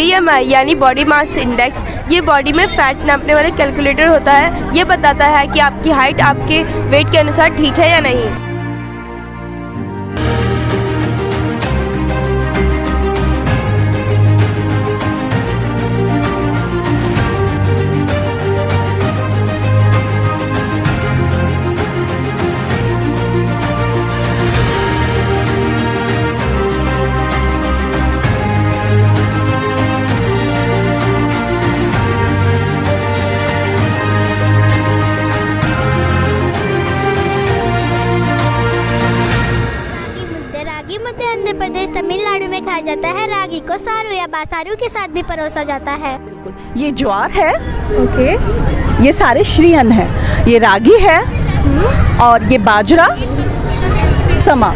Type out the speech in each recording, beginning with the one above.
BMI यानी body mass index, ये body में फैट नापने वाला कैलकुलेटर होता है। ये बताता है कि आपकी हाइट आपके वेट के अनुसार ठीक है या नहीं। रागी मध्य आंध्र प्रदेश तमिलनाडु में खाया जाता है। रागी को सारू या बासारू के साथ भी परोसा जाता है। ये ज्वार है, ओके। ये सारे श्री अन्न है। ये रागी है और ये बाजरा, समा।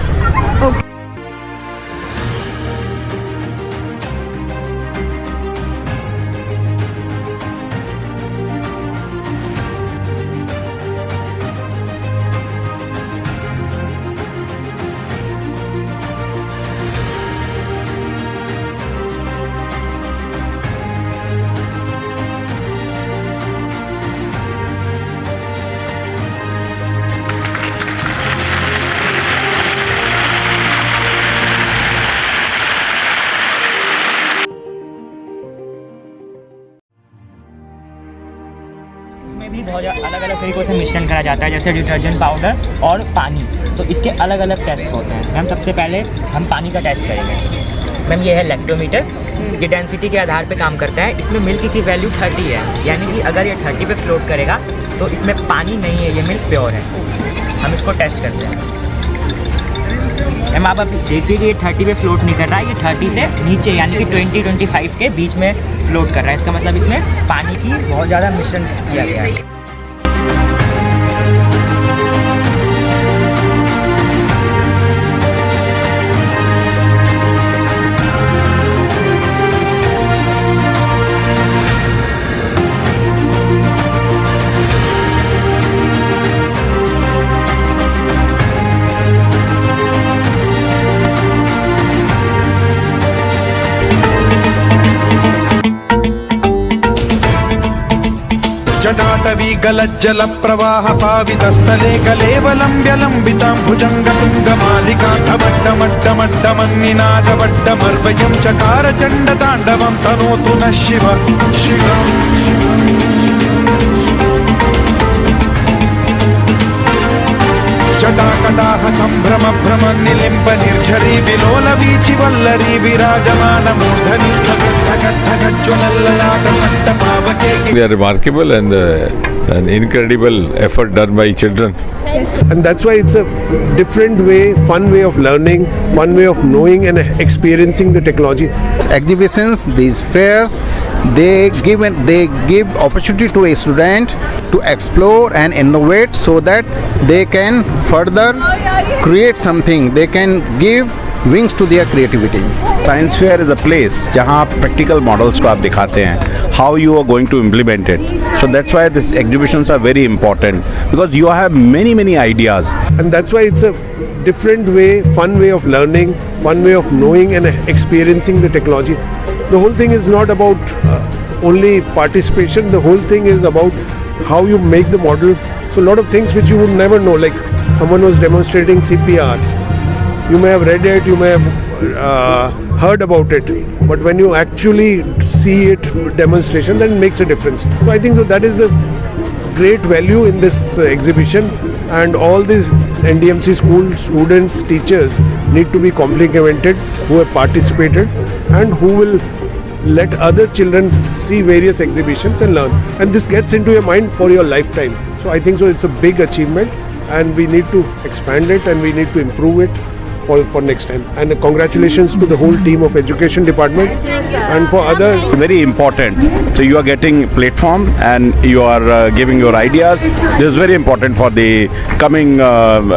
इसमें भी बहुत अलग अलग तरीक़ों से मिश्रण करा जाता है, जैसे डिटर्जेंट पाउडर और पानी। तो इसके अलग अलग टेस्ट होते हैं। मैम सबसे पहले हम पानी का टेस्ट करेंगे। मैम ये है लैक्टोमीटर, ये डेंसिटी के आधार पे काम करता है। इसमें मिल्क की वैल्यू 30 है, यानी कि अगर ये 30 पे फ्लोट करेगा तो इसमें पानी नहीं है, ये मिल्क प्योर है। हम इसको टेस्ट करते हैं। मैम आप देखिए कि ये 30 पे फ्लोट नहीं कर रहा है, ये 30 से नीचे यानी कि 20-25 के बीच में फ्लोट कर रहा है। इसका मतलब इसमें पानी की बहुत ज़्यादा मिश्रण किया गया है। जटाटवी गलज्जल प्रवाह पावितस्थले कलेवलम्ब्यलम्बितां भुजङ्गतुङ्गमालिकाढमड्डमड्डमड्डमन्निनादवड्डमर्वयं चकार चण्डताण्डवं तनोतु नः शिव जटाकटाह सम्भ्रम भ्रम निलिम्ब निर्झरी विलोल वीचि वल्लरी विराजमान मूर्धनि They are remarkable and an incredible effort done by children. And that's why it's a different way, fun way of learning, fun way of knowing and experiencing the technology. Exhibitions, these fairs, they give opportunity to a student to explore and innovate so that they can further create something. They can give wings to their creativity. Science fair is a place जहाँ आप practical models को आप दिखाते हैं, how you are going to implement it. So that's why these exhibitions are very important because you have many ideas. And that's why it's a different way, fun way of learning, fun way of knowing and experiencing the technology. The whole thing is not about only participation. The whole thing is about how you make the model. So a lot of things which you would never know, like someone was demonstrating CPR. You may have read it, you may have heard about it, but when you actually see it demonstration, then it makes a difference. So I think that is the great value in this exhibition, and all these NDMC school students, teachers need to be complimented who have participated and who will let other children see various exhibitions and learn. And this gets into your mind for your lifetime. So I think it's a big achievement, and we need to expand it and we need to improve it for next time. And congratulations to the whole team of education department and for others. It's very important. So you are getting platform and you are giving your ideas. This is very important for the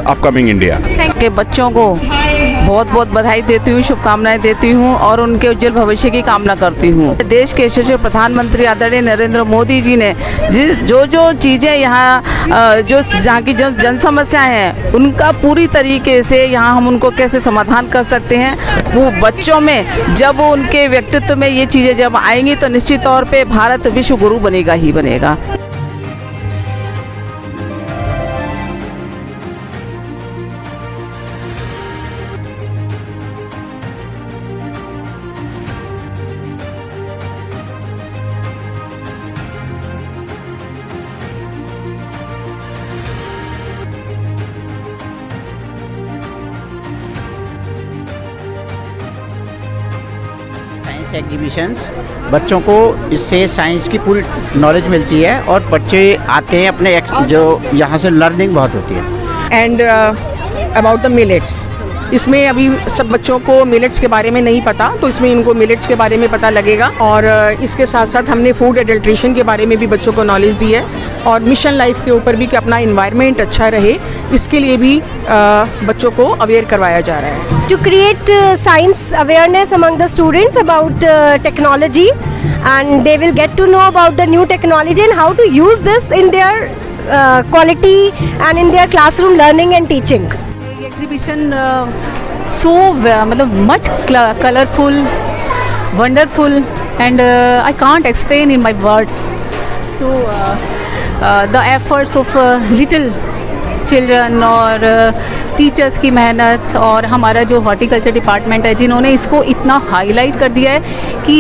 upcoming India. के बच्चों को बहुत बहुत बधाई देती हूँ, शुभकामनाएं देती हूँ और उनके उज्जवल भविष्य की कामना करती हूँ। देश के यशस्वी प्रधानमंत्री आदरणीय नरेंद्र मोदी जी ने जो चीज़ें यहाँ जहाँ की जो जन समस्याएं हैं उनका पूरी तरीके से यहाँ हम उनको कैसे समाधान कर सकते हैं, वो बच्चों में जब उनके व्यक्तित्व में ये चीज़ें जब आएंगी तो निश्चित तौर पे भारत विश्व गुरु बनेगा ही बनेगा। साइंस एग्जीबिशंस बच्चों को इससे साइंस की पूरी नॉलेज मिलती है और बच्चे आते हैं अपने जो यहाँ से लर्निंग बहुत होती है। एंड अबाउट द मिलेट्स, इसमें अभी सब बच्चों को मिलेट्स के बारे में नहीं पता, तो इसमें इनको मिलेट्स के बारे में पता लगेगा। और इसके साथ साथ हमने फूड एडल्ट्रेशन के बारे में भी बच्चों को नॉलेज दी है और मिशन लाइफ के ऊपर भी कि अपना इन्वायरमेंट अच्छा रहे, इसके लिए भी बच्चों को अवेयर करवाया जा रहा है। To create science awareness among the students about technology, and they will get to know about the new technology and how to use this in their quality and in their classroom learning and teaching. Exhibition मतलब much colorful, wonderful, and I can't explain in my words. So the efforts of little children और teachers की मेहनत और हमारा जो horticulture department है जिन्होंने इसको इतना हाईलाइट कर दिया है कि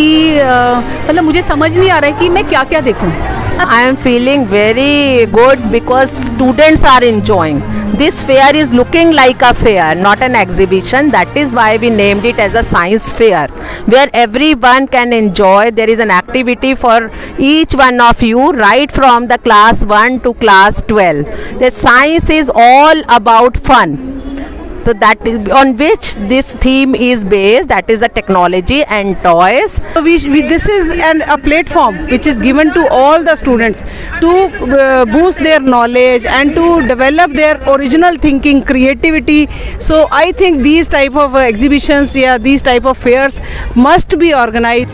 मतलब मुझे समझ नहीं आ रहा है कि मैं क्या क्या देखूं। I am feeling very good because students are enjoying. This fair is looking like a fair, not an exhibition. That is why we named it as a science fair, where everyone can enjoy. There is an activity for each one of you, right from the class 1 to class 12. The science is all about fun. So that is on which this theme is based, that is the technology and toys. So this is a platform which is given to all the students to boost their knowledge and to develop their original thinking, creativity. So I think these type of exhibitions, these type of fairs must be organized.